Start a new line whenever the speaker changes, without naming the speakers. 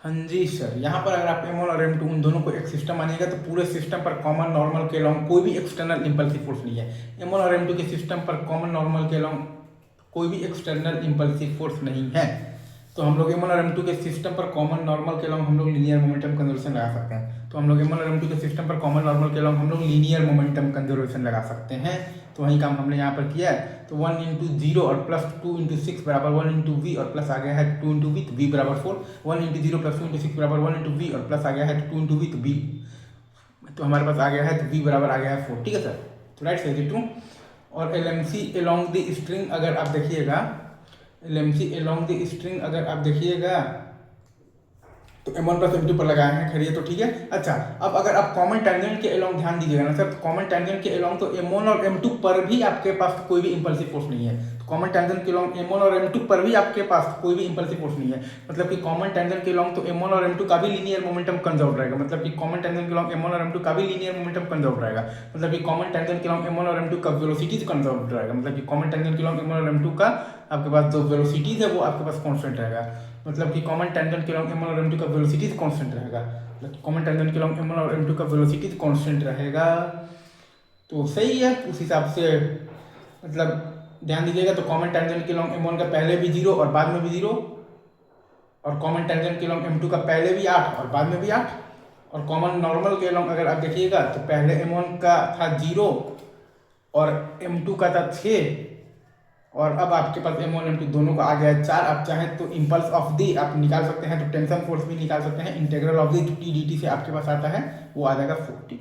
हाँ जी सर, यहाँ पर अगर आप M1 और M2 उन दोनों को एक सिस्टम मानिएगा तो पूरे सिस्टम पर कॉमन नॉर्मल के अलॉन्ग कोई भी एक्सटर्नल इम्पल्सिव फोर्स नहीं है। M1 और M2 के सिस्टम पर कॉमन नॉर्मल के अलॉन्ग कोई भी एक्सटर्नल इम्पल्सिव फोर्स नहीं है। तो हम लोग M1 और M2 के सिस्टम पर कॉमन नॉर्मल के अलॉन्ग हम लोग लीनियर मोमेंटम कंजर्वेशन लगा सकते हैं। तो हम लोग M1 और M2 के सिस्टम पर कॉमन नॉर्मल के अलॉन्ग हम लोग लीनियर मोमेंटम कंजर्वेशन लगा सकते हैं। तो वही काम हमने यहाँ पर किया है। तो 1 इंटू जीरो और प्लस 2 इंटू सिक्स बराबर 1 इंटू वी और प्लस आ गया है 2 इंटू वी, तो वी बराबर 4। 1 into zero plus 2 into six बराबर 1 इंटू वी और प्लस आ गया है 2 इंटू वी, तो वी, तो हमारे पास आ गया है, तो वी बराबर आ गया है 4। ठीक है सर, तो राइट साइड 2। और LMC along द स्ट्रिंग अगर आप देखिएगा, LMC along द स्ट्रिंग अगर आप देखिएगा तो M1 प्लस M2 पर लगाए हैं। खैर ये तो ठीक है। अच्छा, अब अगर आप कॉमन टेंजेंट के अलोंग ध्यान दीजिएगा ना सर, तो कॉमन टेंजेंट के अलोंग तो M1 और M2 पर भी आपके पास कोई भी इंपल्सिव फोर्स नहीं है। तो कॉमन टेंजेंट के अलोंग M1 और M2 पर भी आपके पास कोई भी इंपल्सिव फोर्स नहीं है। मतलब कि कॉमन टेंजेंट के अलोंग तो M1 और M2 का भी लीनियर मोमेंटम कंजर्व रहेगा। मतलब कि कॉमन टेंजेंट के अलोंग M1 और M2 का भी लीनियर मोमेंटम कंजर्व रहेगा। मतलब कि कॉमन टेंजेंट के अलोंग M1 और M2 का वेलोसिटीज कंजर्व रहेगा। मतलब कि कॉमन टेंजेंट के अलोंग M1 और M2 का आपके पास जो वेलोसिटीज है वो आपके पास कांस्टेंट रहेगा। मतलब कि कॉमन टेंजेंट के अलोंग M1 और M2 का वेलोसिटीज कांस्टेंट रहेगा। मतलब कॉमन टेंजेंट के अलोंग M1 और M2 का वेलोसिटीज कांस्टेंट रहेगा। तो सही है उस हिसाब से, मतलब ध्यान दीजिएगा। तो कॉमन टेंजेंट के अलोंग M1 का पहले भी 0 और बाद में भी 0, और कॉमन टेंजेंट के अलोंग M2 का पहले भी 8 और बाद में भी 8, और कॉमन नॉर्मल के अलोंग अगर आप देखिएगा तो पहले M1 का था 0 और M2 का था 6, और अब आपके पास M1 M2 दोनों का आ गया है 4। आप चाहें तो इम्पल्स ऑफ दी आप निकाल सकते हैं, तो टेंशन फोर्स भी निकाल सकते हैं। Integral of the T D T से आपके पास आता है, वो आ जाएगा 40।